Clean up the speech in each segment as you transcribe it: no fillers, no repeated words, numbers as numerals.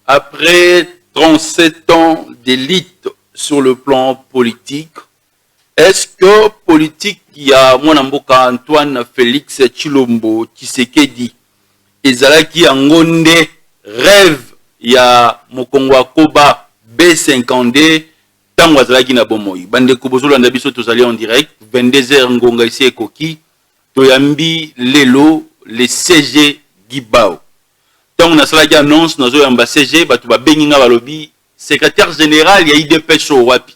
Après 37 ans d'élite sur le plan politique, est-ce que politique il y a Mwanamboka Antoine Félix Tshilombo Tshisekedi ezalaki angonde rêve ya Mokongwa Koba B50D tango azalaki na bomoi bande kubozolo na biso tozali en direct 22h ngonga isi ekoki toyambi lelo le CG Gibao tango nasalaki annonce nazo yamba CG batu ba benginga balobi secrétaire général ya IDPS wapi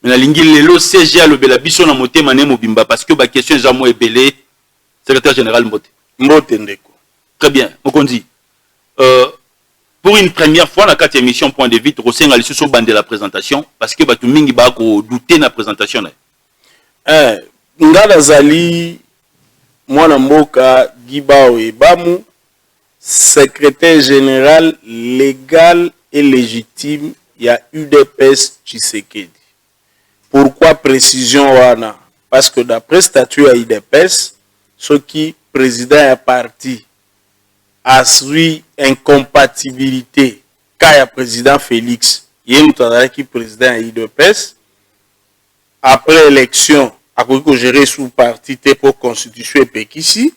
na lingi lelo CG alobela biso na motema ne mobimba parce que ba question za mo ebele secrétaire général Mbote ndeko. Très bien Mokonzi. Pour une première fois dans cette émission point de vue Rosenga li so bande la présentation parce que batu mingi ba ko douter na présentation na ngala zali mwana mboka Gibao Ebamu secrétaire général légal et légitime ya UDPS Tshisekedi. Pourquoi précision wana? Parce que d'après statut à UDPS, ce qui président est parti a suivi incompatibilité quand le président Félix qui président à UDPS après élection à gérer sous parti pour constitution et ici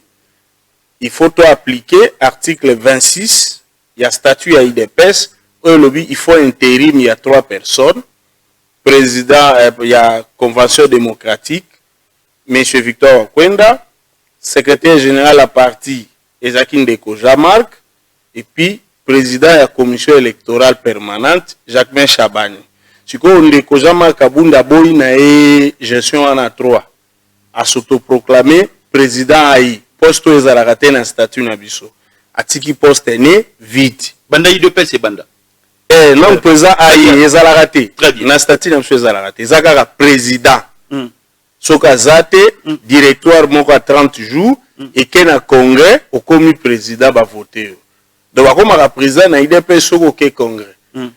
il faut appliquer article 26 il y a statut à UDPS il faut intérim il y a 3 personnes président il y a convention démocratique monsieur Victor Okwenda secrétaire général à parti Ezaki Ndeko Jean-Marc et puis président de la commission électorale permanente Jacquemin Chabani. Si ko Ndeko Jean-Marc Abunda boy na gestion en a 3 a s'autoproclamer président AI poste ezalaka na statut na biso atiki poste né vide banda IDPS et banda non président AI ezalaka na statut na biso ezalaka ezaka président soka zate directoire moko à 30 jours et qu'il y a un congrès au commis président va voter. Donc comme le président na IDPS soko ke congrès.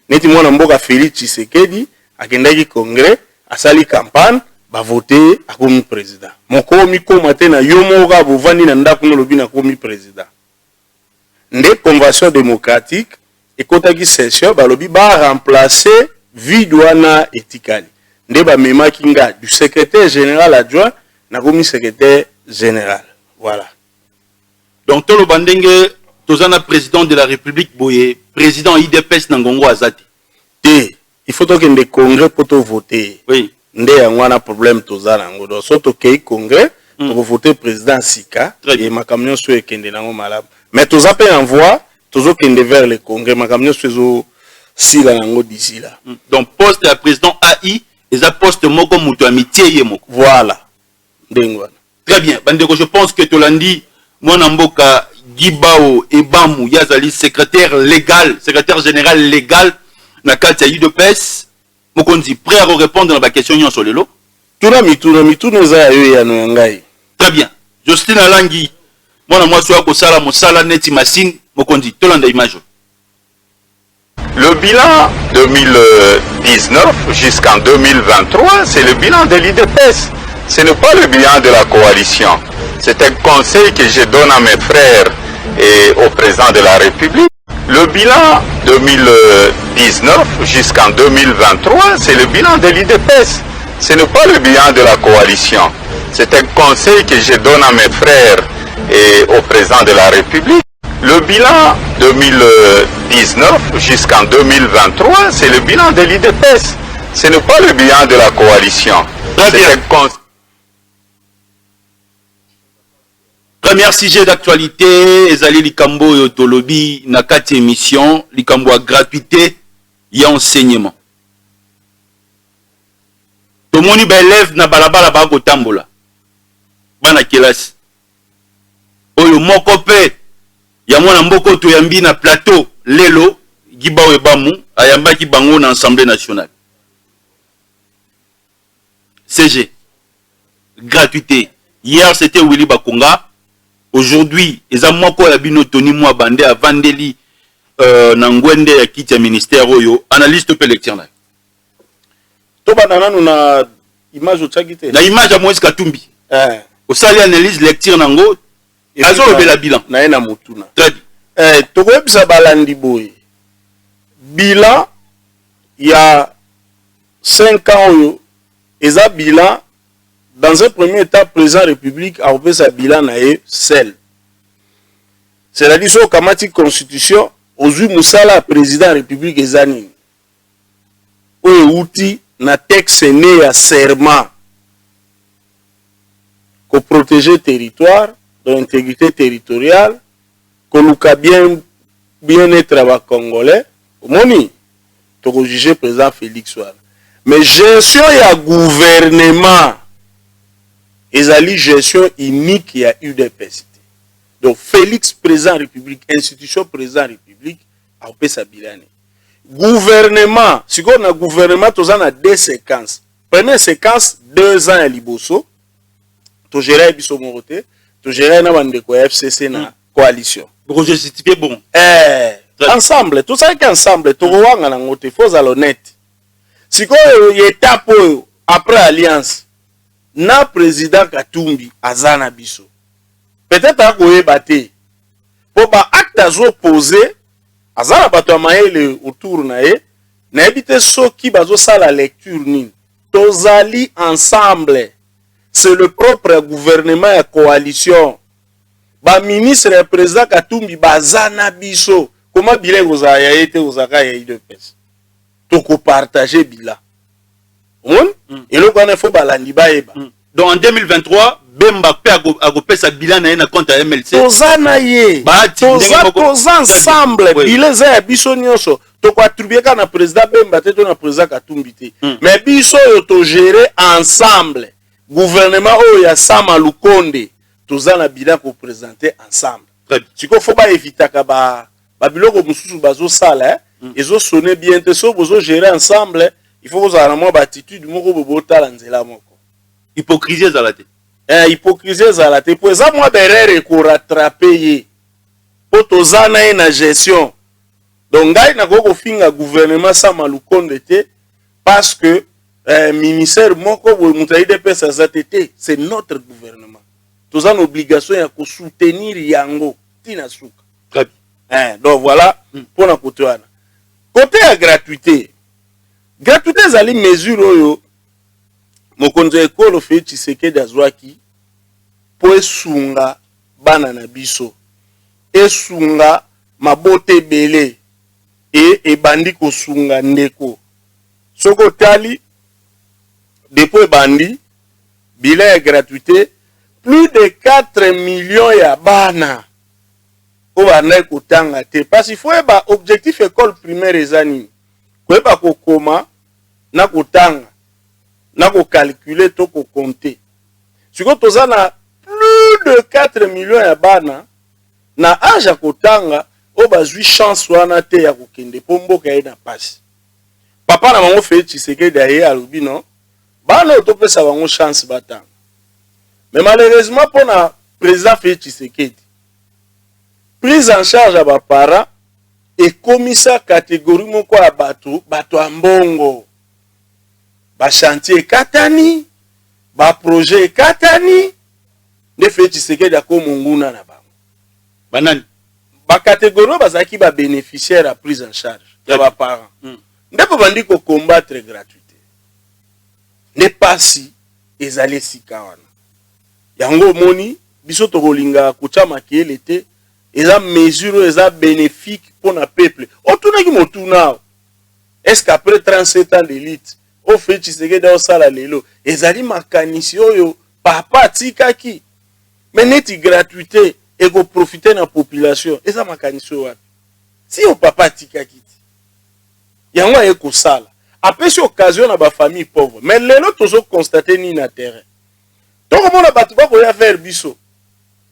Neti mwana mboka Félix Tshisekedi akendaki congrès asali campagne va voter a commis président. Mon commis komate na yo moko bovandi na ndako no lobi na commis président. Nde convention démocratique et kotaki session ba lobi ba remplacer vide wana etikali. Nde ba memaki nga du secrétaire général adjoint na commis secrétaire général. Voilà. Donc, tout le bandenge, tozana président de la République, boye, président IDPS Nangongo Azati. Il faut que des congrès pour voter. Oui. Ndé un problème tozana ngo. Donc, surtout qu'il congrès pour voter président Sika et ma camion soit kende nango malab. Mais tous appels envoie, tous kende vers le congrès, ma camion soit si la nango d'ici là. Donc, poste à président AI, et ça poste moko mutu amitié yemoko. Voilà. Dengwana. Très bien. Bandeko, je pense que Tolandi, Mwanamboka, Gibao, Ebamu, Yazali, secrétaire général légal, na Katia UDPS, Mokonzi, prêt à répondre à la question yon solelo? Tunami, nous a Très bien. Justine Alangi, Mwana soa kosala, mosala, neti masine, Mokonzi, Tolanda image. Le bilan 2019 jusqu'en 2023, c'est le bilan de l'IDPS. Ce n'est pas le bilan de la coalition. C'est un conseil que je donne à mes frères et au président de la République. Le bilan 2019 jusqu'en 2023, c'est le bilan de l'IDPS. Ce n'est pas le bilan de la coalition. C'est un conseil que je donne à mes frères et au président de la République. Le bilan 2019 jusqu'en 2023, c'est le bilan de l'IDPS. Ce n'est pas le bilan de la coalition. C'est un conseil. Premier sujet d'actualité, Ezali Likambo Yotolobi, Nakati émission, Likambo à gratuité, et enseignement. Tout le monde élève na balabala bago tambola. Bana kelasi. Oyo mokope, ya mwana mboko to yambi na plateau, lelo, Gibao Ebamu, ayamba ki bango na Assemblée nationale. CG. Gratuité. Hier c'était Willy Bakonga. Aujourd'hui, eza moko ya bino Tony Mwa Bande a Vandeli na ngwende ya kiti ya ministère oyo analyste pe lecture na. To banana na image otsakite. Na image ya Moïse Katumbi. Osali analyse lecture nango azo lobela bilan. Na ena mutuna. Très bien. To ko ebisa balandi boy. bilan il y a 5 ans et ça bilan dans un premier état président République a opéré sa bilan nae seul. C'est-à-dire sur kamati constitution Ozu Moussala président République ezani. Oye outi na texte né à serment qu'on protéger territoire, de l'intégrité territoriale, qu'on bien-être à Congolais. Moni, tu as jugé président Félix Ouala. Mais gestion et à gouvernement, ezali gestion unique il y a eu des UDPS. Donc Félix président République, institution président République, a opé sa bilan. Gouvernement, si on a gouvernement, tu as 2 séquences. Première séquence, 2 ans à Liboso, tu gères Biso Moroté, tu gères na FCC na coalition. Projet justifié bon. Ensemble, tout ça qu'ensemble, tu vois il faut être honnête. Si on y étape après alliance, na président Katumbi azana biso. Peut-être à quoi batté. Pour ba acte azo posé, azana bato maele autour nae, na ebite so ki bazo sa la lecture ni. Tozali ensemble. C'est le propre gouvernement et coalition. Ba ministre et président Katumbi bazana biso. Comment bilan vous avez été aux accueils de pes? Toko partager bilan. Et le qu'on faut balandi baeba. Donc en 2023, Bemba peut agopé sa bilan na compte à MLC. Tozana ye. Tous ensemble. Bilan za biso nyonso. Toko attribuer kana président Bemba te na président Katumbi te. Mais biso yo to gérer ensemble. Gouvernement o ya Sama Lukonde. Tozana bilan ko présenter ensemble. Si ko faut pas éviter ka ba biloko mususu bazo sala ils ont sonné bien te so bozo gérer ensemble. Il faut que vous ayez une attitude moko bobota la nzela moko. Hypocrisie zalate. Hypocrisie zalate. Pour ça moi berere ko rattraper po tozana na gestion. Donc ngai na ko finga gouvernement Sama Lukonde te parce que ministère moko bo mutayi de pesa zatete, c'est notre gouvernement. Tozana obligation ya ko soutenir yango tina suka. Très bien. Donc voilà pour na côté wana. Côté à gratuité. Gratuité zali mesure oyo mokonzo ekolo fe Tshisekedi azwaki po esunga bana na biso esunga mabote belé et ebandi kosunga ndeko soko tali depuis bandi bilan ya gratuité plus de 4 millions ya bana o bana kotanga te parce qu'il faut ba objectif école primaire ezani kweba kokoma na kotanga na ko calculer to ko compter siko tozana plus de 4 millions ya bana na âge kotanga o bazui chance wana te ya kokende pomboka ye na pasi papa na bango fe Tshisekedi aye alobi non bana to pesa bango chance batanga mais malheureusement pour na président fe Tshisekedi prise en charge à ba parents et commissaire catégorie moko ya bato ambongo ba chantier katani ba projet katani ne fait Tshisekedi ako munguna na bango banani ba catégorie bazaki ba bénéficiaire à prise en charge ya ba parents ndipo bandi ko combattre gratuité ne pasi ezali sika wana yango moni biso to kolinga kuchama kiele te eza mesure eza bénéfique pour le peuple. Otuna ki motuna. Est-ce qu'après 37 ans d'élite, au fait Tshisekedi au sala lelo, ezali makanisi oyo papa tikaki. Mais neti gratuité et go profiter na population, eza makanisi oyo wapi. Si au papa tikaki. Yango eko sala. Après cette occasion na ba famille pauvre, mais lelo tozo constater ni na terrain. Donc on a batu ba ko ya faire biso.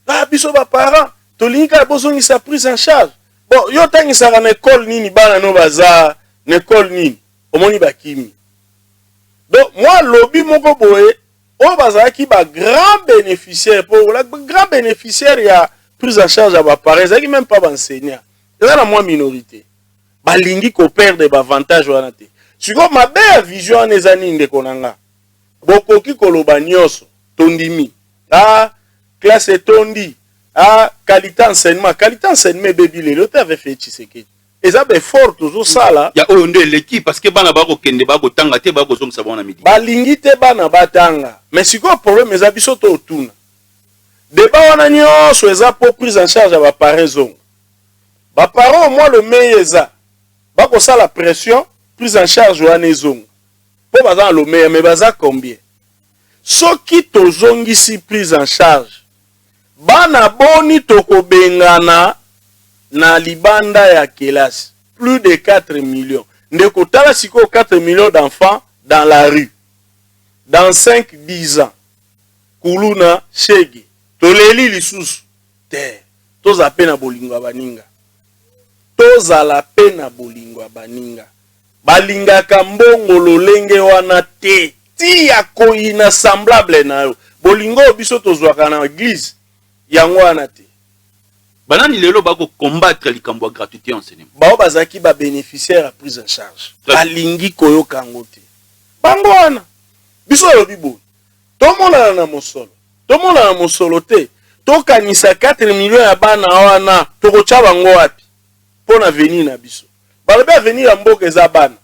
Ah biso ba parents tolinga bozongi sa prise en charge. Bon, yo tangi sa na école nini bana no baza, na école nini, omoni bakimi. Donc moi lobby moko boye, o baza ki ba grand bénéficiaire pour la grand bénéficiaire ya prise en charge à ba parents, ça qui même pas enseignant. C'est la moins minorité. Ba lingi ko perdre ba avantage wana te. Siko mabe ya vision nezani ndeko nanga. Bokoki koloba nyoso tondimi. Ah, classe tondi. Ah, qualité enseignement baby le l'autre avait fait Tshisekedi. eza befort tozosala ya oyo nde eleki parce que bana bakokende bakotanga te bakozongisa bango na midi balingi te bana batanga mais sikoyo problème eza biso totuna deba wana nyonso eza po prise en charge ya bapare zongo bapare au moins le meilleur eza bakosala pression prise en charge wana ezongo mpo baza na le meilleur mais baza combien soki tozongisi prise en charge bana boni tokobengana na libanda ya kelasi plus de 4 millions ndeko tala sikoyo 4 millions d'enfants dans la rue dans 5-10 ans kuluna shege toleli lisusu te tozala pe na bolingo ya baninga tozala pe na bolingo ya baninga balingaka mbongo lolenge wana te ti ya koyina semblable na yo bolingo oyo biso tozwaka na église yango wana te banani lelo combattre likambo ya gratuité enseignement bao bazalaki babénéficiaire ya prise en charge balingi koyoka yango te bango wana biso olobi boye tomonana na mosolo te tokanisa 4 millions ya bana wana tokotya bango wapi mpo na venir na biso balobi avenir ya mboka eza bana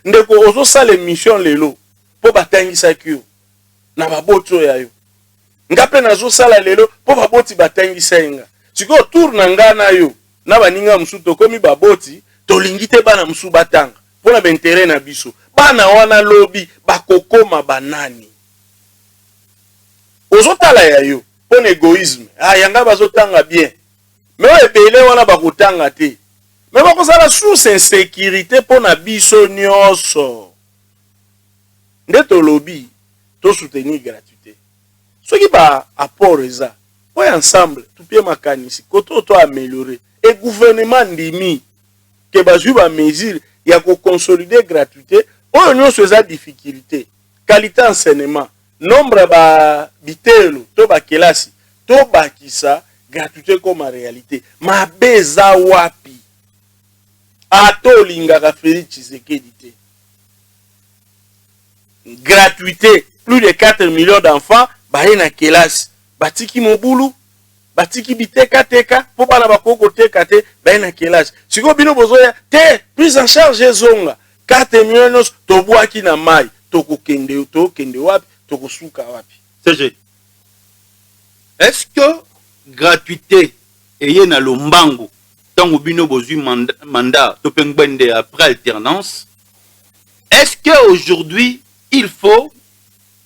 ndeko ozosala émission lelo mpo batangisaki yo na baboti oyo ya yo nga mpe nazosala lelo mpo baboti batangisa yenga sikoyo tour na nga na yo na baninga mosusu tokomi baboti tolingi te bana mosusu batanga mpo na baintere na biso bana wana lobi bakokoma banani ozotala ya yo mpo na égoïsme yanga bazotanga bien me oyo ebele wana bakotanga te me bakozala source insécurité mpo na biso nyonso nde tolobi tosoutenir gratuité soki ba apport eza po ensemble tupie makanisi koto to améliorer et gouvernement ndimi ke bazwi ba mesure ya ko consolider gratuité oyo nyonso eza difficulté qualité enseignement nombre ba bitelo to ba kelasi to bakisa gratuité comme réalité mabeza wapi ato lingaka Félix Tshisekedi te gratuité plus de 4 millions d'enfants baye na kelasi batiki mobulu batiki biteka teka po bana bakoko teka te baye na kelasi siko bino bozoya te prise en charge ezonga 4 millions tobwaki na mai tokokende wapi tokosuka wapi CG est-ce que gratuité eye na lombango tango bino bozui mandat topengwende après alternance est-ce que aujourd'hui il faut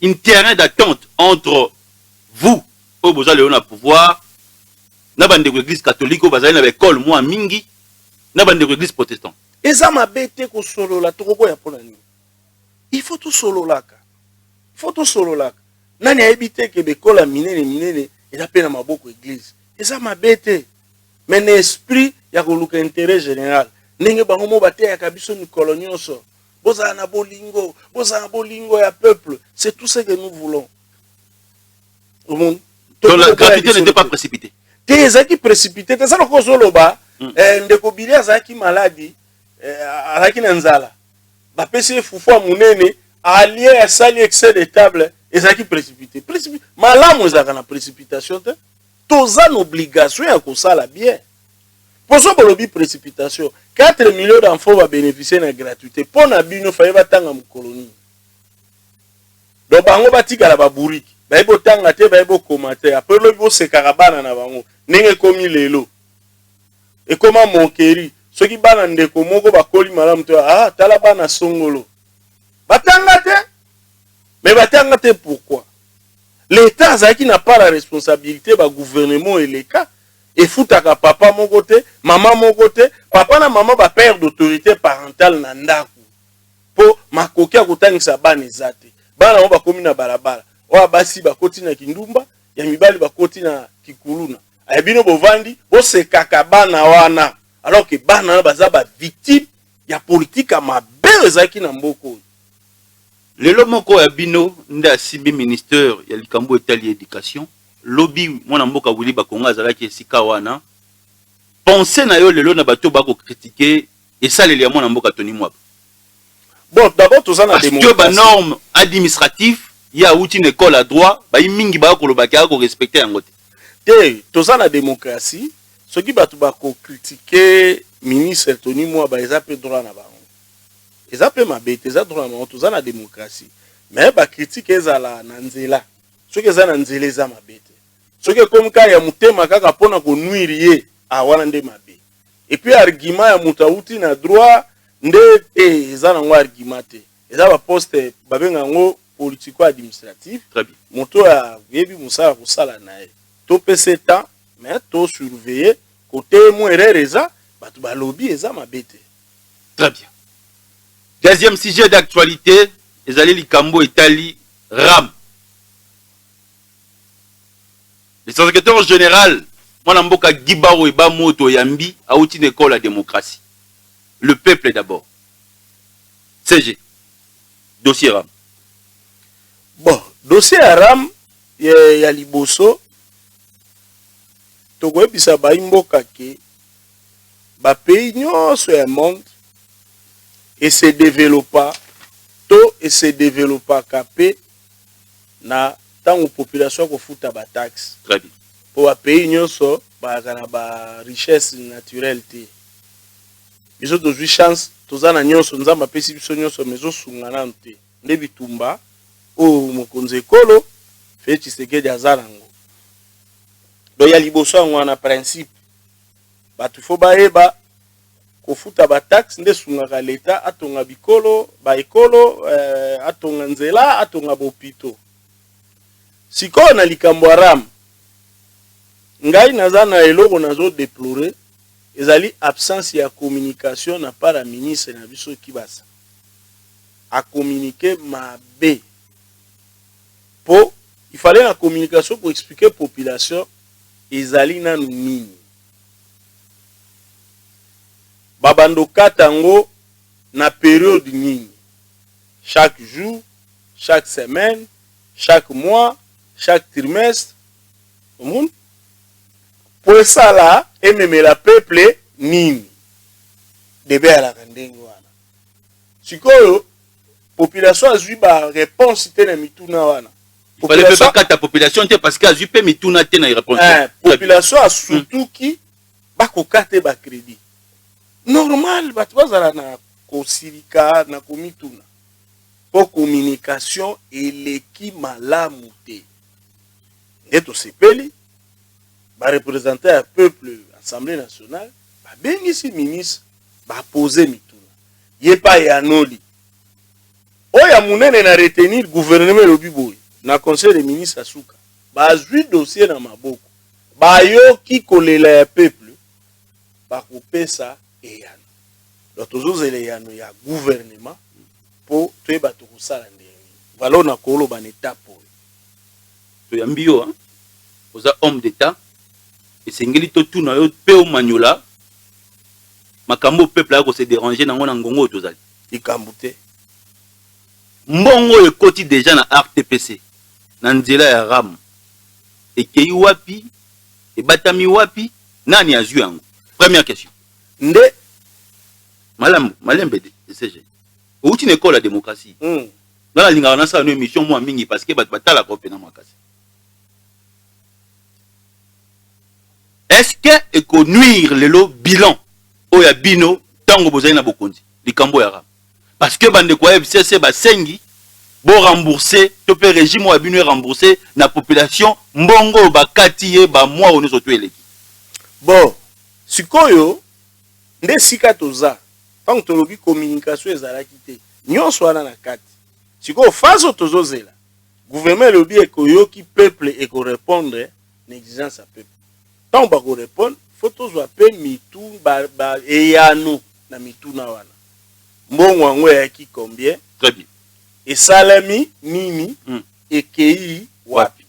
un terrain d'attente entre vous au besoin de pouvoir na bande de l'église catholique au besoin de l'école moi mingi na bande de l'église protestante eza mabete ko solola tokoko ya pona ni il faut tout sololaka nani aibite ke bekola minene eza pe na maboko église eza mabete mais l'esprit ya koluka intérêt général ndenge bango mo bateyaka biso mikolo nyonso bozala na bolingo ya peuple c'est tout ce que nous voulons. Donc la gratuité n'était pas précipitée. Ezaki précipité, c'est ça le kozoloba. Ndeko Bili azaki maladi, azaki na nzala. Ba pesi fufu munene, allié à sali excès de table, ezaki précipité. Malamu ezaka na précipitation te. Toza n'obligation ya kosala bien. Pour ça bolobi précipitation, 4 millions d'enfants va bénéficier de la gratuité. Pour na bino faye batanga mu colonie. Donc bango batika ba buriki. Baibo tanga te baibo komate. Après le bo se karabana na bango. Nenge komi lelo. Et comment monkeri. Ceux qui bana ndeko moko bakoli malamu to tala bana songolo. Batanga te. Mais batanga te pourquoi? L'État qui n'a pas la responsabilité ba gouvernement et les cas. Et foutaka papa mon côté, maman mon côté, papa na maman ba père d'autorité parentale na ndaku. Po makoki akotangisa bana ezate. Bana mo ba komi na balabala. Wa basi ba koti na kindumba, ya mibali ba koti na kikuluna. Ayebino bovandi, bo se kaka bana wana. Alors que bana baza ba victime ya politique mabe ezaki na mboko. Lelo moko ya bino nda simbi ministère ya likambo etali éducation. Lobby mwana mboka wuli bakonga azalaki esika wana pensez na yo lelo na bato bako critiquer et ça les mwana mboka toni mwa bon d'abord tout ça na démocratie parce que ba norme administratif ya outi une école à droit ba mingi ba ko lobaka ko respecter yango te tout ça na démocratie ce qui batu bako critiquer ministre Tony moi ba eza pe droit na bango eza pe mabete eza droit na bango toza na démocratie mais ba critique ezala na nzela soki eza na nzela eza mabete soki comme ka ya mutema kaka pona ko nuire ye wana nde mabe et puis argument ya mutauti na droit nde eza na ngo argument te eza ba poste babenga ngo politico administratif Très bien. moto ya yebi musala ko sala na ye to pese temps mais to surveiller côté mo erreur eza batu ba lobby eza mabete. Très bien. Deuxième sujet d'actualité, ezali likambo etali RAM. Le secrétaire général, mwana mboka Gibaro eba moto yambi auti école la démocratie. Le peuple d'abord. CG. Dossier RAM. Bon, dossier RAM ya liboso to ko bisa ba imboka ke ba pays nyonso ya monde et se développa et se développa kapé na tango population ko futa ba taxe. Très bien. Pour ba pays nyonso ba kana ba richesse naturelle te. Biso to chance tozana nyonso nzamba pesi biso nyonso mezo sungana nte. Nde bitumba o mokonze kolo fe Tshisekedi azarango. Do ya liboso ngwana principe batu fo baeba ko futa ba taxe nde sungaka leta atonga bikolo ba ekolo atonga nzela atonga bopito siko na likambo aram ngai nazana eloko nazo déplorer ezali absence ya communication na para ministre na biso Kibasa a communiquer mabe po il fallait la communication pour expliquer population ezali na nini babando katango na période nini chaque jour, chaque semaine, chaque mois, chaque trimestre. Pour ça là, et même la peuple nini debe à la kandengo wana. Sikoyo population a eu ba réponse tena mituna wana. Il fallait pas que ta population parce que a eu mituna tena réponse. Population a surtout qui ba ko kate ba crédit. Normal batu bazala na kosirika na komituna. Pour communication eleki malamu te. Eto sepeli ba représenter un peuple Assemblée nationale ba bengisi ministre ba poser mituna. Yepa ya noli. Oya munene na retenir gouvernement lobiboy na conseil des ministres asuka. Ba zui dossier na maboko. Ba yoki kolela ya peuple ba kopesa eyano. Lotozo eleyano ya gouvernement pour tuer bato kusala ndenge. Voilà on a kolo ban état pour. To yambio hein. Oza homme d'état et sengeli to tout na yo pe o manyola. Makambo peuple a ko se déranger na ngona ngongo tozali. Ikambute. Mbongo ekoti déjà na RTPC. Na nzela ya RAM. Ekei wapi? Ebatami wapi? Nani azu yango? Première question. Nde malembe de CG. Ou tu n'école la démocratie. Dans la ligne on a ça une émission moi mingi parce que batala ko pena makasi. Est-ce que eko nuire le bilan oya bino tango bozali na bokonzi likambo ya RAM? Parce que bande ko FCC ba sengi bo rembourser to pe régime wa bino rembourser na population mbongo ba katiye ba moi ono so to eleki. Bon, sikoyo nde sika toza tant que tolobi communication ezalaki te nyonso wana na kati sikoyo faso tozozela gouvernement lobi ekoyoki peuple eko répondre na exigence à peuple tant ba ko répondre faut tozwa pe mitu ba eyano na mitu na wana mbongo yango yaki combien? Très bien. Et salami nini ekei wapi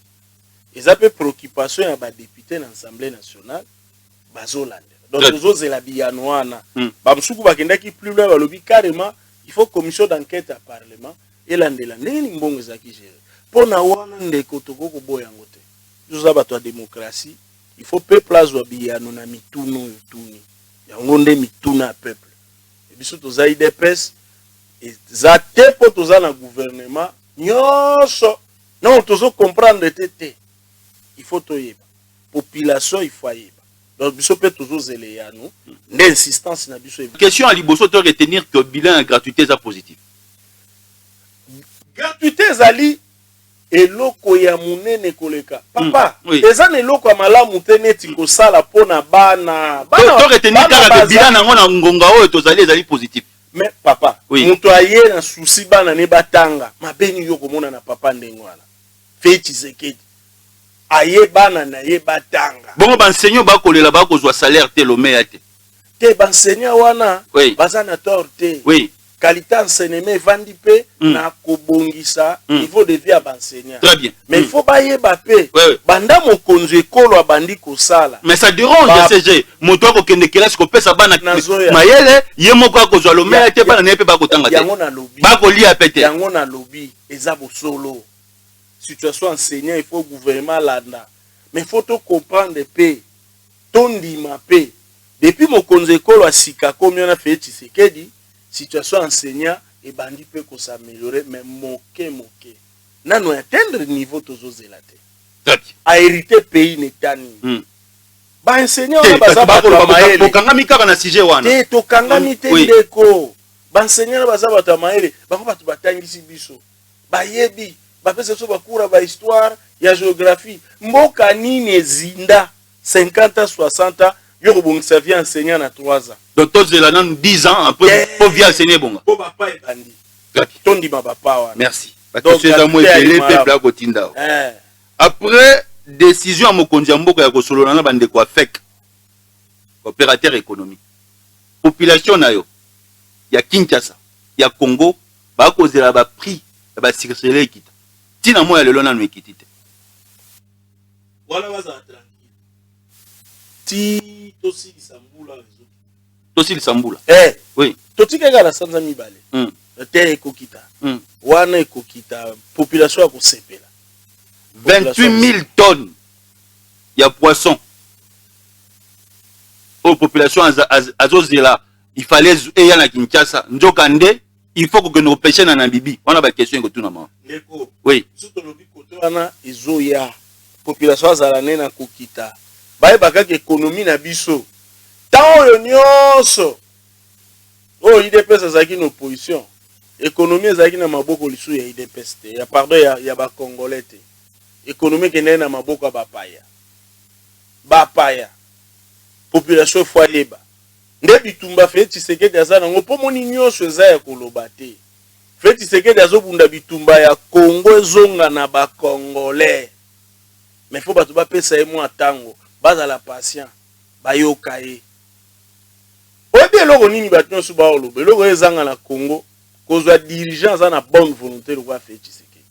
eza pe préoccupation ya ba député na Assemblée nationale bazolanda. Donc tozozela biyano wana bamsuku bakendaki plus loin balobi carrément il faut commission d'enquête à parlement et landela ndeni mbongo ezaki gérer pona wana ndeko tokoko boyango te toza bato ya démocratie il faut peuple azwa biyano na mituna oyo tuni yango nde mituna ya peuple et biso toza IDPS eza te po toza na gouvernement nyonso non tozo comprendre te il faut toyeba population il faut yeba donc biso pe tozozele ya nous l'insistance na biso question à liboso to retenir que bilan gratuité est positif. Gratuité ezali eloko ya munene koleka papa oui. eza na eloko ya malamu te neti kosala mpona bana to retenir kaka bilan nango na ngonga oyo tozali ezali positif. mais papa oui. Muto aye na susi bana ne batanga mabeni yo komona na papa ndenge wana Félix Tshisekedi aye bana na ye batanga bongo banseignant bakolela bakozwa salaire te lomeya te banseignant wana oui. baza na tort te oui. qualité enseignement evandi pe na kobongisa niveau de vie ya banseignant. Très bien. Mais il faut bayeba pe banda mokonzi ekolo abandi kosala. Mais ça dérange CG moto akokende kelasi kopesa bana mayele ye moko akozwa lomeya te bana ne pe bakotanga te. Yango na lobby. Bakolia pete. Yango na lobby eza bosolo. Situation enseignant il faut gouvernement landa. Mais il faut to comprendre pe tondima pe depuis mokonzi ekolo asika komi na Félix Tshisekedi situation enseignant et bandi peut qu'on s'améliorer mais moqué nano atteindre niveau tozozela te a hérité pays netani ba enseignant na baza ba bokangami kaka na sujet wana te to kangami te ndeko ba enseignant na baza ba maele ba ko batu batangisi biso ba yebi ba pesa so ba kura ba histoire ya géographie mboka nini ezinda 50 ans 60 ans yo kobongisa vie enseignant na 3 ans. Donc tous les 10 ans après pour bien enseigner bon. Merci. Donc c'est un mot épelé peuple à Kotinda. Après décision à mokonzi mboka ya kosolola na bande ko affect opérateur économique. Population na yo ya Kinshasa, ya Congo ba kozela ba prix ba circuler ekita. Tina mo ya lelo na no ekiti te. Wala baza tranquille. Ti tosi sambula Tosi Sambula. Oui. Toti kaka la sanza mibale. Terre ekokita. Wana ekokita population ya kosepela. 28 000 tonnes ya poisson. Aux population azozela il fallait eya na Kinshasa njoka nde il faut que nous pêcher na Namibie. On a ba question ko tuna ma. Ndeko. Oui. Surtout lobi koto wana ezoya population azala na kokita. Baye bakaka économie na biso. Tant nyonso oh IDPS azaki na opposition économie azaki na maboko lisu ya IDPS te ya pardon ya ba congolais te économie kene na maboko ba paya population fois leba nde bitumba Félix Tshisekedi azana ngopo moni nyonso eza ya koloba te Félix Tshisekedi azobunda bitumba ya Congo ezonga na ba congolais mais faut batu ba pesa emo atango baza la patient bayoka ye obi eloko nini bato nyonso baoloba eloko ezanga na Congo kozwa dirigeant za na bonne volonté lokwa Félix Tshisekedi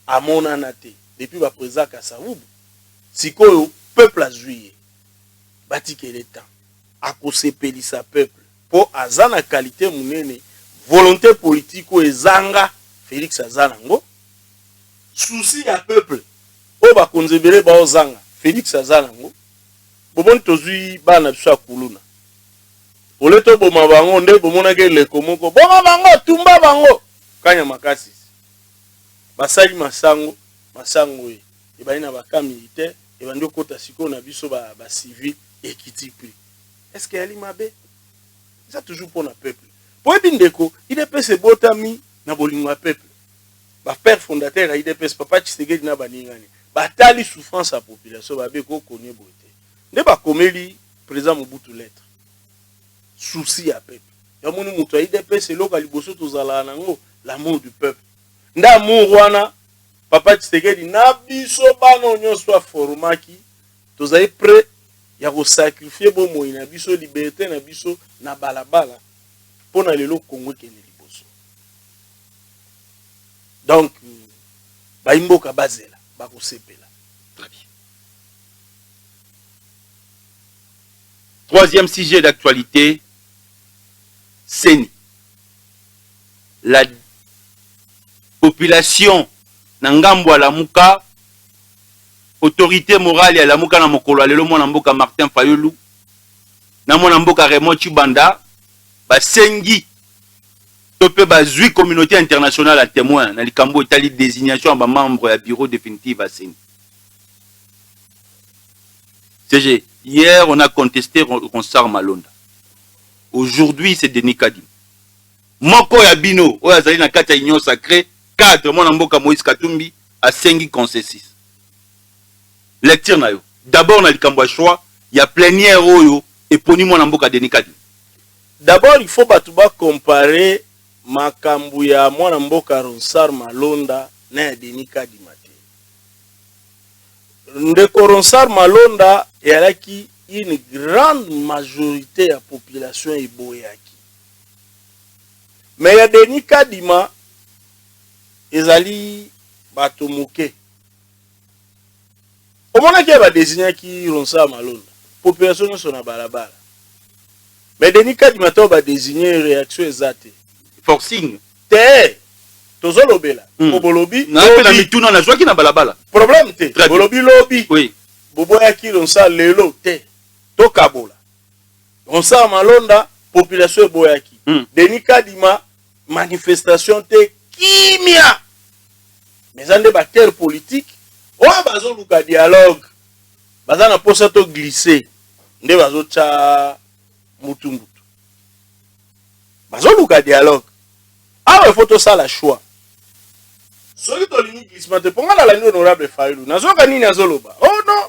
amonana te depuis baprésident Kasavubu sikoyo peuple azwi ye batikele temps akosepelisa peuple po aza na qualité munene volonté politique oyo ezanga Félix aza nango souci ya peuple oyo bakonzi ebele baozanga Félix aza nango boboni tozwi bana biso ya kuluna oleto boma bango nde bomonake leko moko boma bango tumba bango kanya makasi basali masango ye ebali na baka militaire ebandi okota sikoyo na biso ba civil ekiti pri est-ce que yali mabe ça toujours pour na peuple po ebi ndeko IDPS ebotami na bolingo ya peuple ba père fondateur ya IDPS papa Tshisekedi na baningani batali souffrance ya population babe ko konye bote nde bakomeli président Mobutu lettre souci à peuple. Ya moni mutu IDPS eloko liboso tozala nango l'amour du peuple. Nda amour wana papa Tshisekedi na biso bana nyonso formaki tozali prêt ya ko sacrifier bomo na biso liberté na biso na balabala pona lelo Congo kene liboso. Donc ba imboka bazela ba ko sepela. Très bien. Troisième sujet d'actualité, CENI. La population Nangambo à la Mouka, autorité morale à la Mouka na mokolo alelo mwana mboka Martin Fayulu, na mwana mboka Raymond Chibanda, ba sengi topé ba zui communauté internationale à témoin na likambo itali désignation ba membre ya bureau définitif à CENI. CG Hier, on a contesté Ronsard Malonda. Aujourd'hui, c'est Denis Kadima. Moko Yabino, Oyazali na kati ya Union Sacrée, cadre, mon amboka Moïse Katumbi, à 5 consensus. Lecture na yo. D'abord, on a le choix, il y a plénière oyo, et poni mon amboka Denis Kadima. D'abord, il faut batuba comparer makambu ya mwana mboka Ronsard Malonda na Denis Kadima. Ndeko Ronsard Malonda yalaki une grande majorité ya population eboyaki. Mais ya Denis Kadima ezali bato moke. Omona ki ba désigner ki Ronsard Malonda, population so na balabala. Mais Denis Kadima to ba désigner réaction ezate. Forcing. Te tozolobela. Bolobi. Na pe na mituna na joie ki na balabala. Problème te. Bolobi lobby. Oui. Boboyaki Ronsard lelo te. To kabola. Ronsard Malonda population eboyaki. Denis Kadima manifestation te kimia. Mais ande bakter politique. Oya bazo luka dialogue. Baza na posa to glisser. Nde bazo cha mutu. Bazo luka dialogue. Ah, il faut tout ça la choix. Soki to lini glissement te ponga la lani honorable Fayulu. Nazoka nini azoloba. Oh non.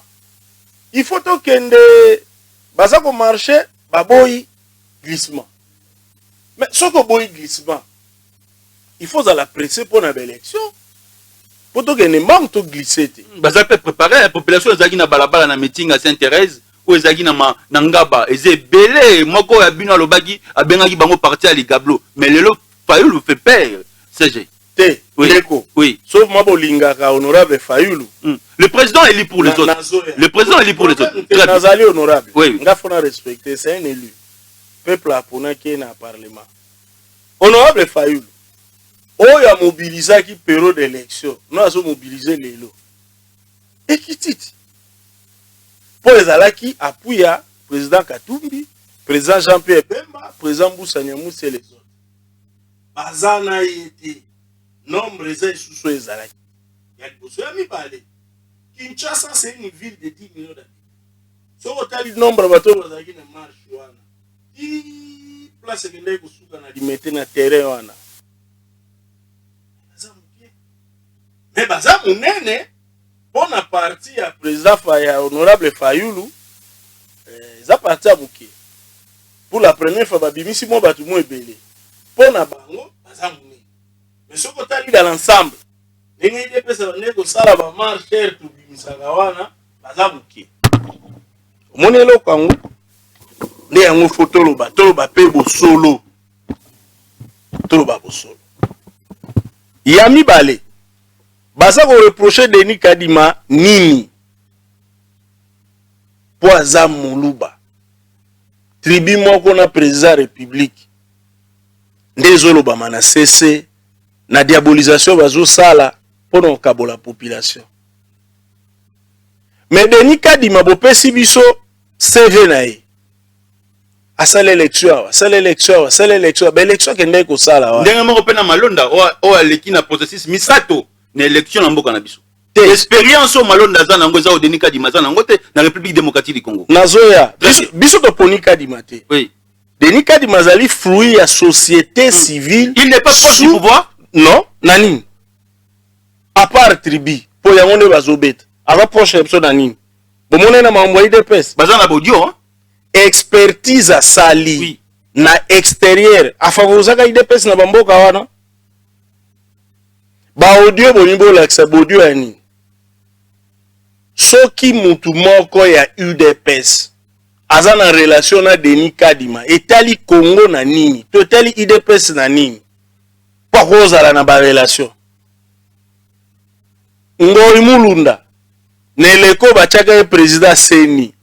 Il faut to kende baza ko marcher baboyi glissement. Mais soko boyi glissement. Il faut la presser pour une élection. Pour to kende mang to glisser te. Baza peut préparer la population ezaki na balabala na meeting à Sainte-Thérèse ou ezaki na Ngaba eze belé moko ya bino alobaki abengaki bango parti à Ligablo. Mais lelo Fayulu fait peur, CG. Oui. Oui. Sauf moi, Bolingaka, honorable Fayulu. Le président est libre pour les autres. Le président est libre pour les autres. Nazali honorable. Oui. Il faut respecter, c'est un élu. Peuple a qui est dans le Parlement. Honorable Fayulu. Oh, il a mobilisé qui période d'élection. Nous avons mobilisé les lots. Et qui dit? Pour les alaki, appuie le président Katumbi, président Jean-Pierre Bemba, président Boussanyamou, c'est les autres. Bazana été nombre de sous les alaki. Il y a des choses à m'y parler. Kinshasa, c'est une ville de 10 millions d'habitants. Si on a le nombre de bateaux qui ne marchent pas, 10 places qui ne sont pas dans le terrain. Mais Baza Mounene, pour la partie à président honorable Fayulu, ça partie à Bouké. Pour la première fois, Babimisi Mo Batumou est belé. Pour la bango, Baza Mounene. Mais ce qu'on a dit dans l'ensemble, les gens qui ont fait ça, la marche, tout Bimisagawana, Baza Bouké. Monelo Kango, les gens photo le bateau, le bateau solo. Tout le bateau solo. Yami Balé. Baza ko reprocher Denis Kadima nini Poaza Muluba tribu moko na président république ndezolo ba mana cessé na diabolisation bazo sala pour kabola population. Mais Denis Kadima bopesi biso CV na ye asala élection ba élection kende ko sala wa ndenge moko pena Malonda o aleki na processus misato na élection na mboka na biso. Expérience au Malonda za nango za o Denis Kadima za nango te na République démocratique du Congo. Nazoya biso to poni Kadima te. Oui. Denis Kadima zali fruit ya société civile. Il n'est pas proche du pouvoir? Non, nani. À part tribi, pour ya monde bazobet. Avant proche episode nani. Bomone na mamboyi de pes. Baza na bodio hein. Expertise à sali. Oui. Na extérieur. Afavozaka ide pes na bamboka wana. Ba audio bonimbo laksa bodio ani. Soki mutu moko ya UDPS aza na relation na Denis Kadima etali Congo na nini totali UDPS na nini kwa kozala na ba relation Ngoi Mulunda neleko bachaka président Seni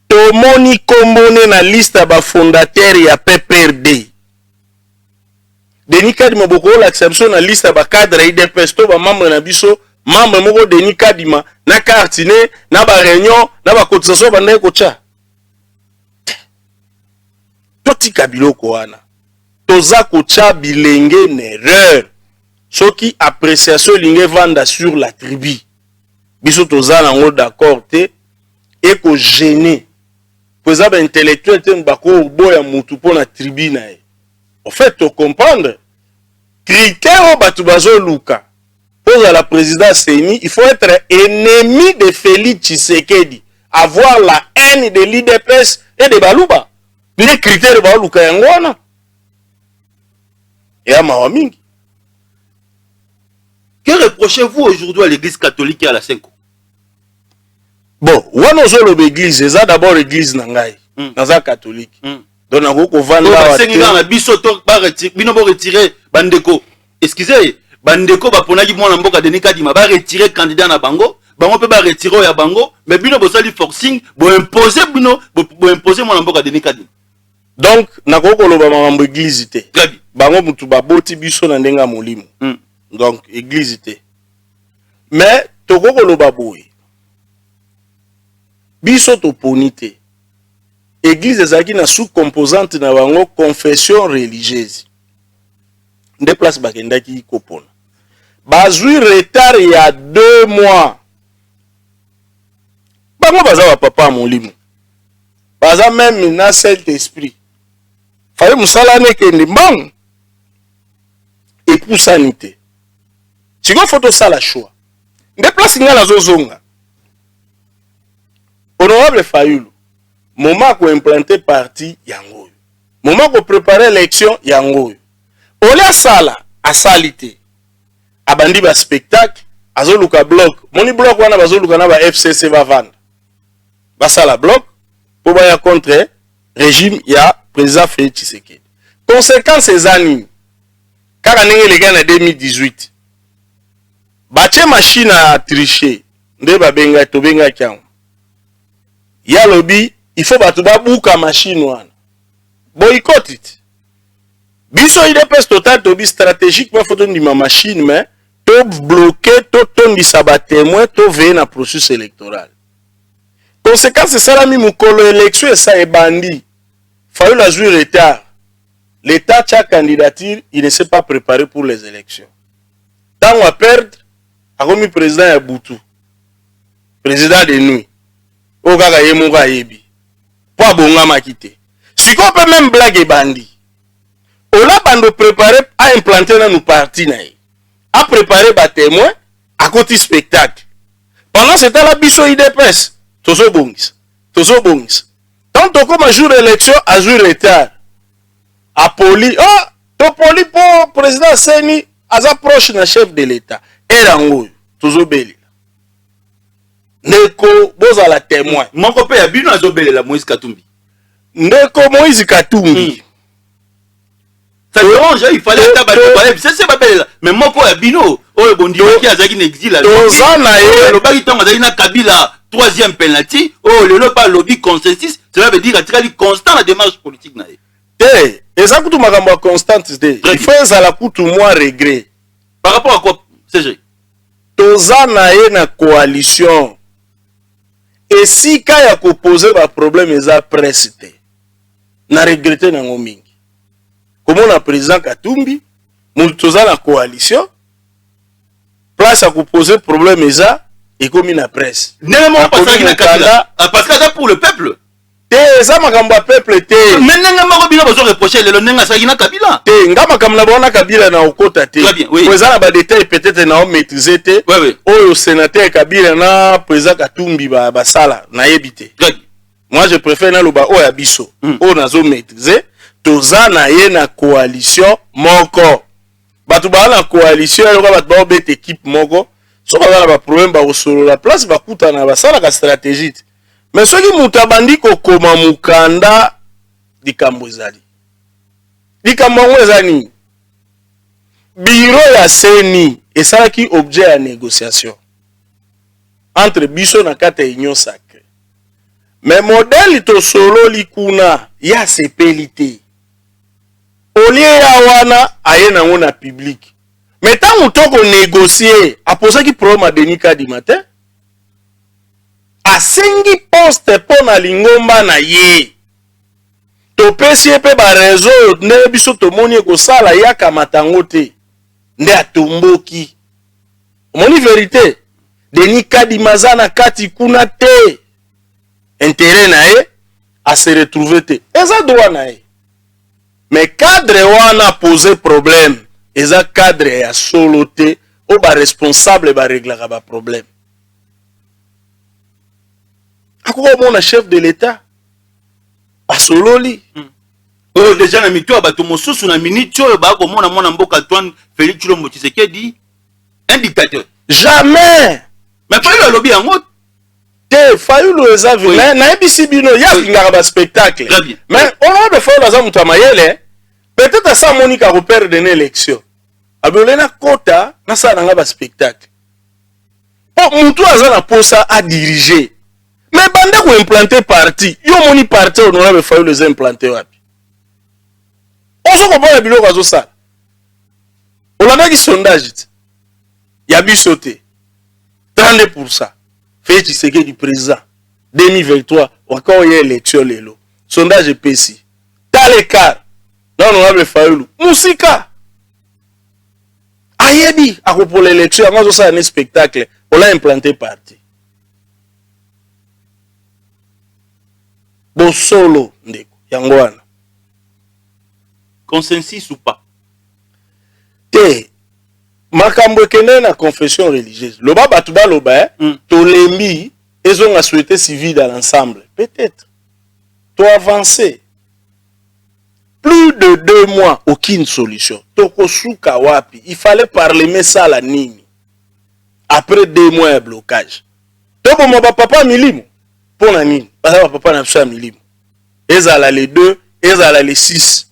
tomoni kombone na liste ba fondateur ya PPRD Denis Kadima boko laksa biso na liste ba cadre UDPS to ba membre na biso membre moko Denis Kadima na cartine na ba réunion na ba cotisation bande ko cha toti kabiloko wana toza ko cha bilenge erreur soki appréciation linge vanda sur la tribu biso toza nango d'accord te et ko gêner pour ça intellectuel te bako boya mutu pour na tribune. En fait, tu comprendre critère batu bazo luka pour la présidence CENI, il faut être ennemi de Félix Tshisekedi, avoir la haine de l'IDPS et de Baluba. Les critères de Baluka yangwana. Et à Mawamingi. Que reprochez-vous aujourd'hui à l'église catholique et à la Senko? Bon, wana zo l'église, c'est d'abord l'église nangai, dans la catholique. Donc on va vendre la Senga biso to ba retirer bandeko. Excusez, bandeko ba ponaki mwana mboka Denis Kadima ba retirer candidat na bango, bango pe ba retirer ya bango, mais bino bo sali forcing, bo imposer bino, bo imposer mwana mboka Denis Kadima. Donc nakoko loba mambo église té. Bango mutu ba boti biso na ndenga molimo. Donc église té. Mais tokoko loba boye. Biso to ponité. Église ezaki na sous-composante na bango confession religieuse. Nde place bakendaki kopona. Bazui retard il y a 2 mois. Bango baza ba papa molimo. Baza même na Saint-Esprit. Faye musala nekende mbang. Et pour sanité. Siko photo sala choix. Nde place ngala zozonga. Honorable Fayulu. Moment qu'on implanter parti yango. Moment qu'on préparer l'élection yango. Olia sala a salité. Abandi ba spectacle, azoluka bloc. Moni bloc wana bazoluka na ba FCC va vendre. Ba sala bloc pour ba ya contre régime ya président Félix Tshisekedi. Conséquence ces années. Kaka ndenge les gars en 2018. Bache machine à tricher. Nde ba benga to benga kyang. Ya lobby il faut batuba buka machine wana. Boycott it. Biso IDPS total to bi stratégiquement faut donner ma machine mais to bloquer to tondi saba témoin to veiller na processus électoral. Conséquence c'est ça la mi mukolo élection et ça est bandi. Fallu la jouer retard. L'état cha candidature, il ne s'est pas préparé pour les élections. Tant on va perdre, a remis président ya Boutou. Président de nuit. O kaka yemuka yebi. Pas bonga makité. Si qu'on peut même blague bandi. On a bando préparé à implanter dans nos partis naï. À préparer ba témoin à côté spectacle. Pendant ce temps là biso IDPS. Tozo bongis. Tozo bongis. Tant comme jour élection à jour retard. A poli to poli pour président Seni aza proche na chef de l'état. Et rango tozo beli. Ndeko boza la témoin. Moko pe ya bino azobele la Moïse Katumbi. Ndeko Moïse Katumbi. Ça dérange, il fallait tabac. C'est pas belle. Mais moko ya bino, oh bondi qui azaki n'exil. Tozana ye. Le bagi tanga azaki na Kabila 3e penalty. Oh le pas lobby consensus. Cela veut dire qu'il est constant la démarche politique na ye. Eza kutu makambo constante de. Il faut ezala kutu moi regret. Par rapport à quoi CG? Tozana ye na coalition. Et si ka ya ko poser ba problème eza presse te. Na regretter na ngomingi. Comment na président Katumbi, nous tozana na coalition. Place à ko poser problème eza et comme na presse. Néanmoins parce que c'est pour le peuple. Eza makambo peuple te. Menenga mako bino bazo reprocher le nenga saki na Kabila. Nga makambo na bona Kabila na okota te. Très bien, oui. Pour ça ba détail peut-être na maîtriser te. Oui. Oyo sénateur Kabila na président Katumbi ba sala na yebité. Moi je préfère na loba oya biso. O nazo maîtriser toza na ye na coalition moko. Batu ba na coalition yo ba ba bet équipe moko. So ba ba problème ba osolo la place ba kuta na ba sala ka stratégie. Mais ce qui mutabandi ko koma mukanda likambo ezali. Likambo ezali. Bureau ya Seni esalaki objet ya négociation entre biso na kata union sacrée. Mais modèle to solo likuna ya sepelité. Olie ya wana aye na ngona public. Mais tant toko négocier, a posé ki problème à Denis Kadima te. Asengi poste po na lingomba na ye. To pesi pe ba réseau ne biso to moni ko sala ya kamatango te. Nde atomboki. Moni vérité. Denis Kadima za na kati kuna te. Intérêt na ye à se retrouver te eza droit na ye mais cadre wana poser problème eza cadre ya solo te o ba responsable ba réglera ba problème akoko mona chef de l'état asololi oyo déjà na mito ya bato mosusu na minute oyo bakomona mwana mboka Antoine Félix Tshilombo Tshisekedi un dictateur jamais mais Fayulu alobi yango te Fayulu eza Oui. na ebisi bino ya lingaka ba spectacle Très bien. mais honorable Fayulu aza mutu amayele peut-être asa monika ko perdre une élection abole na kota na sala nga ba spectacle po mutu aza na posa a diriger mais bande ko implanter parti yo moni parti honorable Fayulu eza implanter wapi ozo comprendre biloko azosala olandaki sondage te ya biso te 32% Félix Tshisekedi président 2023 wakao ye élection lelo sondage epesi tal écart na honorable Fayulu musika ayebi akopola élection yango azosala ne spectacle ola implanté parti bosolo ndeko yango wana consensus ou pas te makambo ekende na confession religieuse loba bato baloba tolembi ezonga souhaité civil dans l'ensemble peut-être to avancer plus de 2 mois aucune solution tokosuka wapi il fallait parler ça la nini après 2 mois ya blocage toboma bapapa milimo mpona nini baza bapapa na biso ya milimo ezala les 2 ezala les 6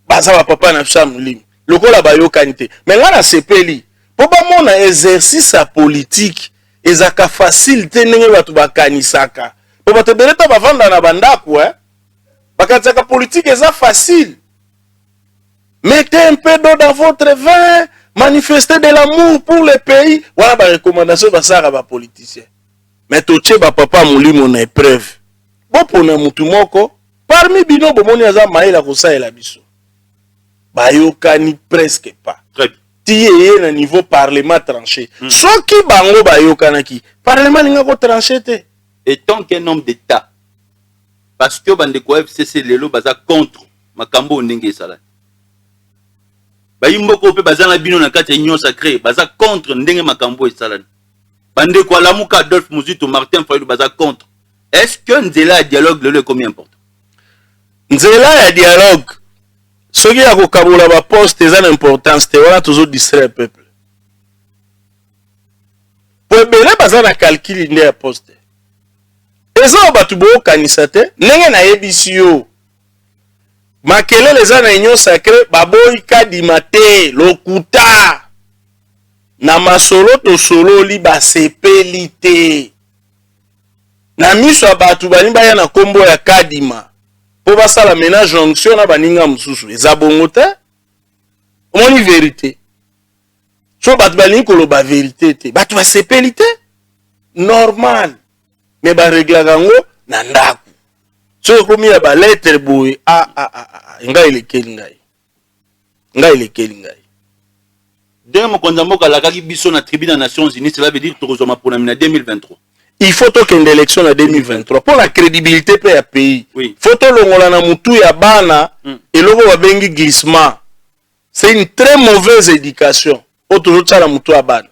baza bapapa na biso ya milimo lokola bayokani te mais nga na sepeli po bamona exercice ya politique ezaka facile te ndenge bato bakanisaka po bato ebele ta bavanda na bandako bakatisaka politique eza facile mettez un peu d'eau dans votre vin manifestez de l'amour pour le pays wana barecommandation basaka bapoliticien mais totie bapapa molimo na épreuve bopona mutu moko parmi bino bomoni aza mayela kosalela biso bayokani presque pas très bien tiye na niveau parlement tranché soki bango bayokanaki parlement linga ko tranché te et tant qu'un homme d'état parce que bandeko FCC lelo baza contre makambo ndenge esala bayimboko pe baza na bino na kati ya union sacrée baza contre ndenge makambo esala bandeko alamuka Adolphe Muzito Martin Fayulu baza contre est-ce que nzela ya dialogue lelo est combien important nzela ya dialogue soki ya kokabola baposte eza na importance te wana tozo distraire peuple po ebele baza na calcul nde ya poste eza oyo bato boyokanisa te ndenge nayebisi yo makelele eza na union sacré baboyi kadima te lokuta na masolo tosololi basepeli te na miso ya bato balingi baya na nkombo ya kadima po basala mena jonction na baninga mosusu eza bongo te omoni vérité so bato balingi koloba vérité te bato basepeli te normal me bareglaka yango na ndako so ekomi ya baletre boye ngai elekeli ngai ndenge mokonzi mboka alakaki biso na tribune ya Nations Unies cela veut dire tokozwa maponami na 2023 il faut tokende élection na 2023 pour la crédibilité pe ya pays oui. faut tolongola na mutu ya bana eloko babengi glissement c'est une très mauvaise éducation po tozotsala mutu ya bana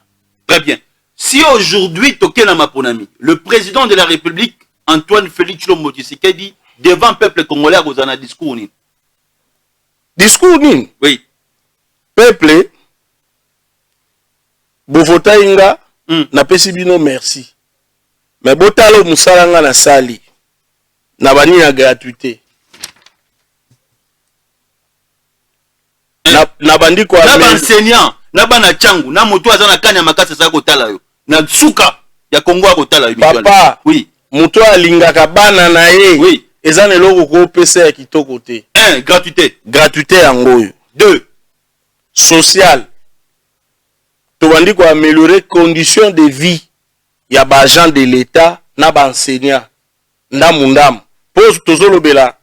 très bien si aujourd'hui toke na maponami le président de la République Antoine Félix Tshilombo Tshisekedi devant peuple congolais akozala na discours nini oui peuple bovota inga napesi bino merci mais botalo musala nga na sali na bani na gratuité na bandi kwa na enseignant na bana changu na moto aza na kanya makasa sa kotala yo na suka ya Kongo akotala yo papa oui moto alingaka bana na ye oui eza na eloko ko pesa ya kitoko te 1 gratuité yango oyo 2 social tobandi ko améliorer conditions de vie ya ba agent de l'état na ba enseignant ndamu pose tozolobela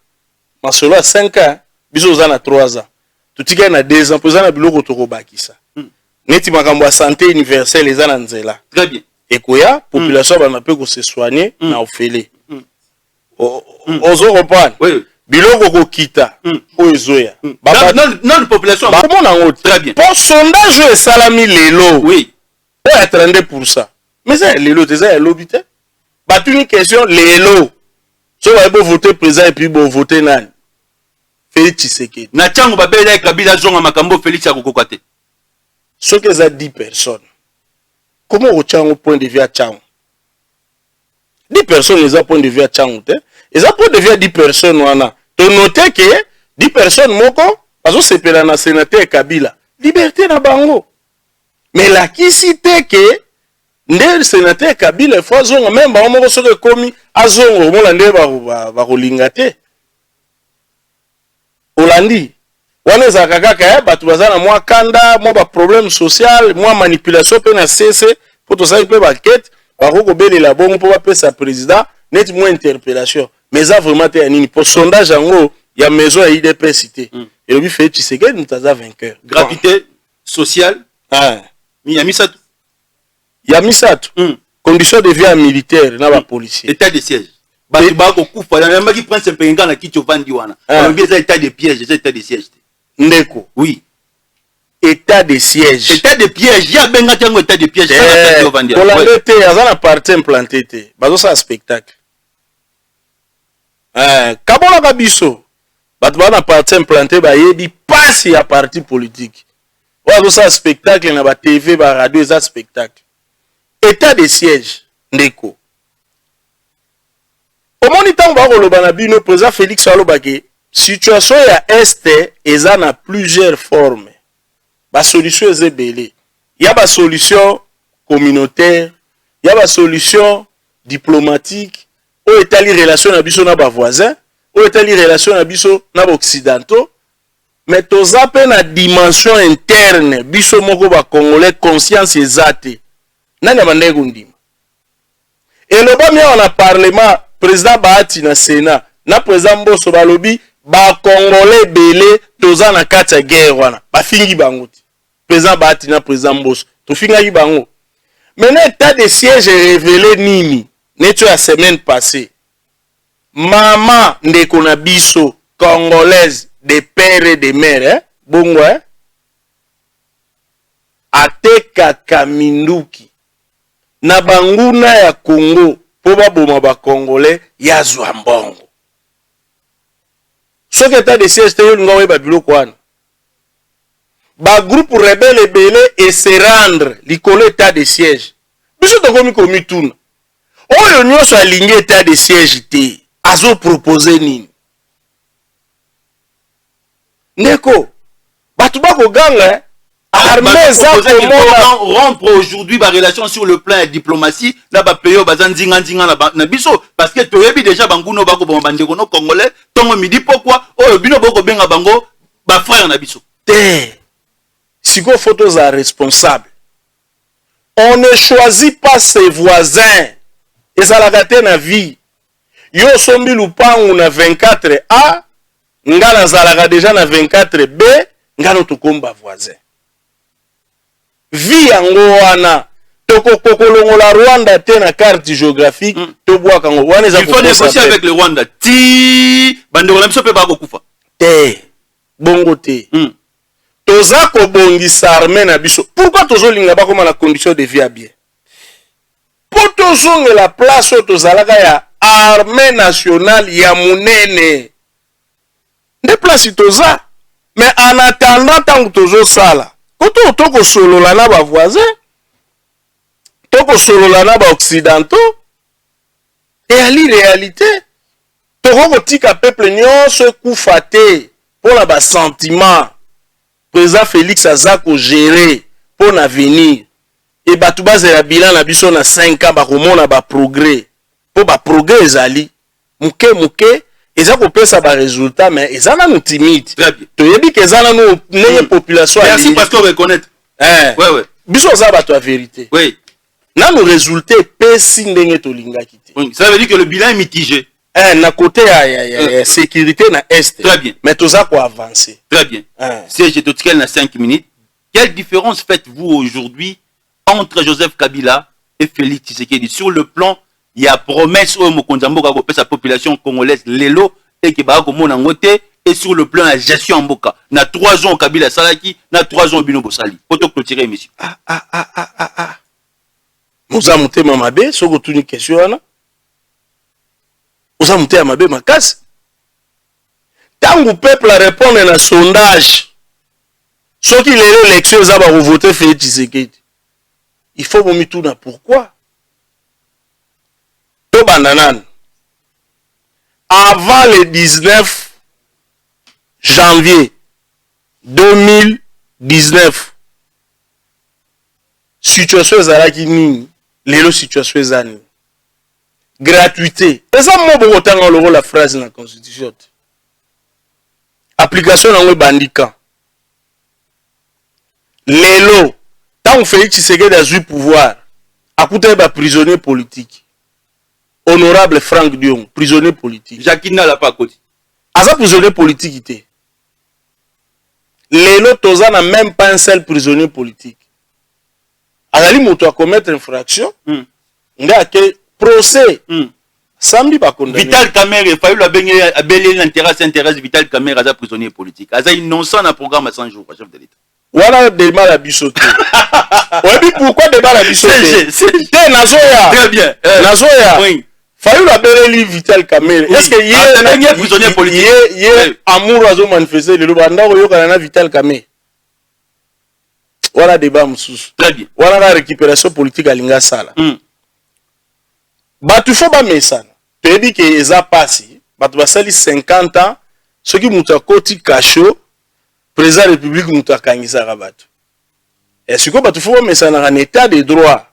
masolo ya 5 ans biso za na 3 ans tutika na 2 ans poza na biloko tokobakisa neti makambo ya santé universelle eza na nzela très bien ekoya population bana pe ko se soigner na ofele ozo comprendre Oui. biloko kokita oyo ezoya Non, population. bakomona yango Très bien. mpo sondage oyo esalami lelo Oui. oyo ya 32%. Mais eza ya lelo te eza ya lobi te batuni question lelo so baye bovote président epuis bovote nani Félix Tshisekedi Na tchango babela Kabila zonga makambo Félix akokoka te. soki eza 10 personnes comment ochango point de vue ya chango 10 personnes eza point de vue ya chango te eza point de vue ya 10 personnes wana tonote ke 10 personnes moko bazosepela na sénateur Kabila liberté na bango mais lakisi te ke nde sénateur Kabila fo azonga même bango moko soki ekomi azonga omona nde bakolinga te olandi wana ezalaka kaka bato baza na mwa kanda mwa baproblème social mwa manipulation mpe na cese mpo tosali mpe bakete bakokobelela bongo mpo bapesa président neti mwa interpellation mais eza vraiment te ya nini mpo sondage yango ya maison ya IDPS te elobi Félix Tshisekedi moto aza vainqueur Gratuité sociale. Ya misato. ya misato condition de vie militaire na bapolicier État de siège. Bato bako kufa na maki prince mpenga na kicho vandi wana. Olobi eza état de piège, eza état de siège. ndeko Oui. état de siège État de piège, ya benga tango état de piège, ça na kicho vandi. kolande te aza na parti implanté te bazosala spectacle kabolaka biso bato baa na parti implanté bayebi pasi ya parti politique oyo azosala spectacle na batv baradio eza spectacle état de siège ndeko omoni ntango bakoloba na bino président Félix alobaki situation ya este eza na plusieurs formes basolution eza ebele ya basolution communautaire ya basolution diplomatique oyo etali relation na biso na bavoisin oyo etali relation na biso na baoccidentaux mais toza mpe na dimension interne biso moko bacongolais conscience eza te nani abandaki kondima elobami awa na parlement président Bahati na sénat na président Mboso balobi bacongolais ebele toza na kati ya guerre wana bafingi bango te président Bahati na président Mboso tofingaki bango maintenant état de siège révélé nini neti ya semaine passée mama ndeko na biso congolaise de père et de mère bongo atekaka minduki na banguna ya Congo po baboma bacongolais ya zwa mbongo soki état de siège te yo linga oyeba biloko wana bagroupe rebelle ebele ese rendre likolo état de siège biso tokomi komituna oyo nyonso alingi état de siège te azopropose nini ndeko bato bakoganga armée eza komona rompre aujourd'hui ba relation sur le plan de diplomatie na ba pays baza nzinga na biso parce que toyebi déjà banguno bako bon bandeko no congolais tongo midi pourquoi oyo bino boko benga bango ba frère na biso te siko photos à responsable on ne choisit pas ses voisins ezalaka te na vie yo sombi lupangu na 24A nga nazalaka déjà na 24B nga no tokomba voisin vie yango wana tokokolongola Rwanda te na carte géographique tobwaka ngo wana eza il faut négocier avec le Rwanda ti bandeko na biso pe ba kokufa te bongo te toza kobongisa armée na biso pourquoi tozolinga bakoma na condition de vie ya bien po tozongela place oyo tozalaka ya armée nationale ya munene nde place toza mais en attendant ntango tozosala koto tokosolola na bavoisin tokosolola na baoccidentaux eyali réalité tokokotika peuple nyonso ekufa te mpo na basentiment président Félix aza kogere mpo na avenir e bato bazela bilan na biso na 5 ans bakomona baprogrès mpo baprogrès ezali moke eza kopesa baresultat mais eza nanu timide toyebi ke eza nanu ndenge population merci parce qu'on reconnaître ouais. biso oza bato ya vérité nanu résultat epesi ndenge tolingaki te ça veut dire que le bilan est mitigé na côté ya sécurité na est très bien mais toza koavancer très bien si je te tiens na 5 minutes quelle différence faites-vous aujourd'hui entre Joseph Kabila et Félix Tshisekedi sur le plan il y a promesse au Mokonzamboka pour sa population congolaise lelo et qui va comme on ngote et sur le plan de la gestion en Boka. Na 3 ans Kabila Salaki, na 3 ans Bino Bosali. Poto clôturer émission. Moza monté mamabe, soko tuni question ana. Moza monté mamabe makasi. Tango peuple a répondre na sondage. Ceux qui les élections za ba voter Félix Tshisekedi. Il faut momi tout na pourquoi. To bandanan. Avant le 19 janvier 2019, situation ezalaki nini, lelo situation ezani. Gratuité. Eza mo boko tanga loko la phrase na constitution. Application na bandika. Lelo, tant Félix Tshisekedi a eu pouvoir, a coûté ba prisonnier politique. Honorable Franck Dion, prisonnier politique. Jacques n'a pas côté. Asa prisonnier politique ité. Lelo toza na même pas un seul prisonnier politique. Azali moto a commettre infraction. Nga ke procès. Samedi ba condamné. Vital Kamerhe, il fallait la belé l'intérêt Vital Kamerhe asa prisonnier politique. Asa innocent dans programme à 100 jours, chef de l'État. Voilà des mal à bisoter. Oui, pourquoi des mal à bisoter? C'est Nazoya. Très bien. Nazoya. Oui. Fallait la belé Vital Kamerhe. Est-ce que hier prisonnier politique? Hier amour a manifesté le banda yo kana Vital Kamerhe. Voilà débat msous. Très bien. Voilà la récupération politique à linga sala. Batu fo ba mesana. Pebi ke eza pasi. Batu basali 50 ans. Ceux qui muta koti kacho. Président de la République muta kangisa rabatu. Est-ce que batu fo ba mesana en état de droit.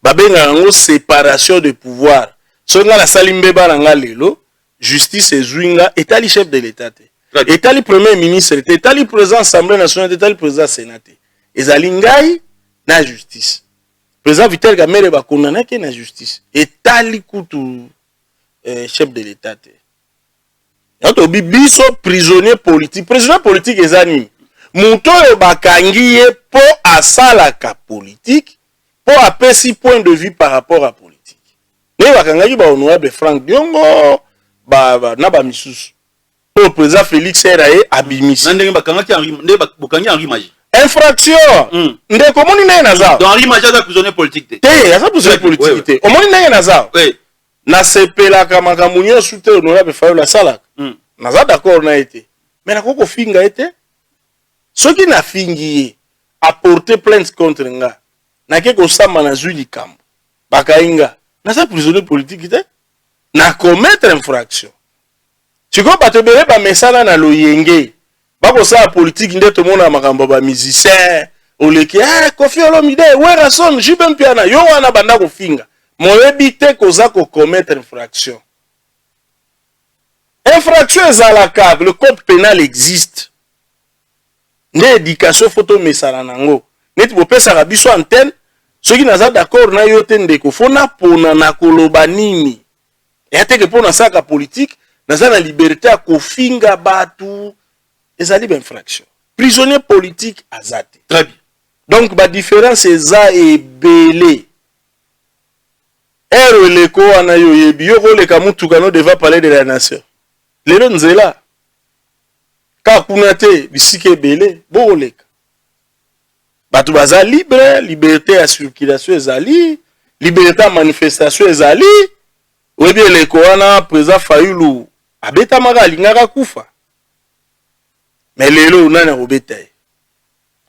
Babenga ngo séparation de pouvoir. So nga la salimbe ba nga lelo. Justice ezwinga etali chef de l'État. Etali premier ministre. Etali président Assemblée nationale. Etali président Sénat. Ezali ngai na justice. Président Vital Kamerhe ba condamné ke na justice. Etali kutu chef de l'État. Yato bibiso prisonnier politique. Prisonnier politique ezani. Muto yo bakangi ye po asala ka politique, po apesi point de vue par rapport à politique. Ne bakangaki ba honorable Franck Diongo na ba misusu. Po président Félix Eraye abimisi. Nandenge bakangaki Henri Magie. Infraction. Nde komoni na naza. Dans Henri Magie a prisonnier politique. Asa prisonnier politique. Omoni na naza. Oui. Na sepela kama kamunyo sute honorable Fayulu la salak. Naza d'accord na été. Mais na koko finga été. Ce qui na fingi a porté plainte contre nga. Na ke ko samba na zuli kambo. Bakainga. Naza prisonnier politique été. Na commettre infraction. Chiko batobere ba mesala na loyenge. Bako sa politique ndeto mona makambo ba musicien. Oleki Koffi Olomide, Werason, Jibem Piana, yo wana banda ko finga. Moyebi te koza ko commettre infraction. Infraction ezalaka, le code pénal existe. Ne éducation photo mesala nango. Neti bopesa biso antenne, soki naza d'accord na yo te ndeko fona pona na koloba nini. Ya te ke pona saka politique, naza na liberté a kofinga batu. Ezali ba infraction. Prisonnier politique azate. Très bien. Donc ba différence eza ebele. Ero leko wana yo yebi yo ko leka mutuka no devant parler de la nation. Lelo nzela. Ka kunate bisike ebele bo leka. Batu baza libre, liberté à circulation ezali, liberté à manifestation ezali. Webi leko wana président Fayulu abeta maka lingaka kufa. Mais lelo nana obeta.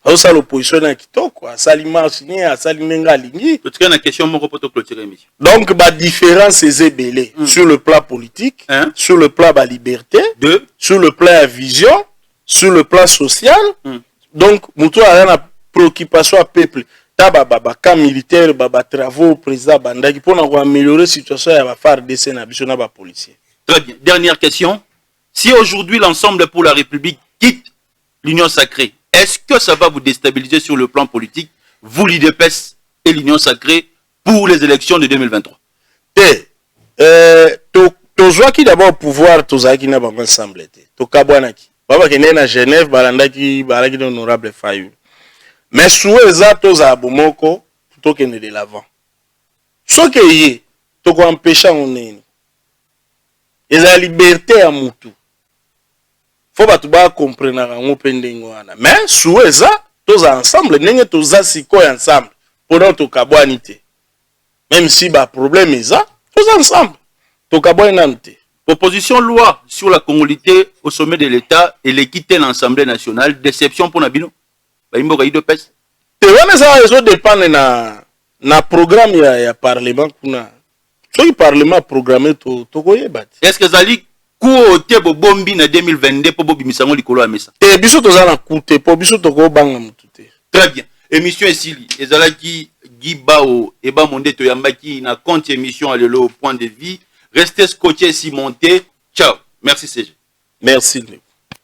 Osa l'opposition na kitoko, asali marche ni asali nenga lingi. Tu as une question mon poto clôturer émission. Donc ba différence est belé sur le plan politique, sur le plan ba liberté, sur le plan vision, sur le plan social. Donc muto a na préoccupation à peuple. Taba camp militaire baba travaux président bandaki pour améliorer la situation ya ba FARDC na biso na ba policier. Très bien. Dernière question. Si aujourd'hui l'ensemble pour la République quitte l'Union sacrée, est-ce que ça va vous déstabiliser sur le plan politique, vous l'IDPS et l'Union sacrée pour les élections de 2023? Tozwaki d'abord pouvoir tozaki na bango ensemble te. Tokabwanaki. Baba kende na Genève balaki honorable Fayulu. Mais soueza toza bomoko tokende de l'avant. Soke ye tokoempêcha nini eza liberté ya mutu faut bato bacomprendre yango mpe ndenge wana mais su eza toza ensemble ndenge toza sikoyo ensemble mpona tokabwani te même si baproblème eza toza ensemble tokabwani nanu te. Proposition loi sur la congolité au sommet de l'État et l'équité de l'Assemblée nationale. Déception pour Nabino. Baimbo Gaïdo Pes. Te wana ça eso dépendre na programme ya parlement kuna. Soki parlement programmé to koyeba. Est-ce que Zali ko te bo bombi na 2022 po bobi misango likolo ya mesa. Te biso toza na coûté po biso to ko banga mutu te. Très bien. Émission esili ezalaki Guy Bao eba monde to yambaki na compte émission alelo point de vie. Restez scotché, cimenté. Ciao. Merci CG. Merci.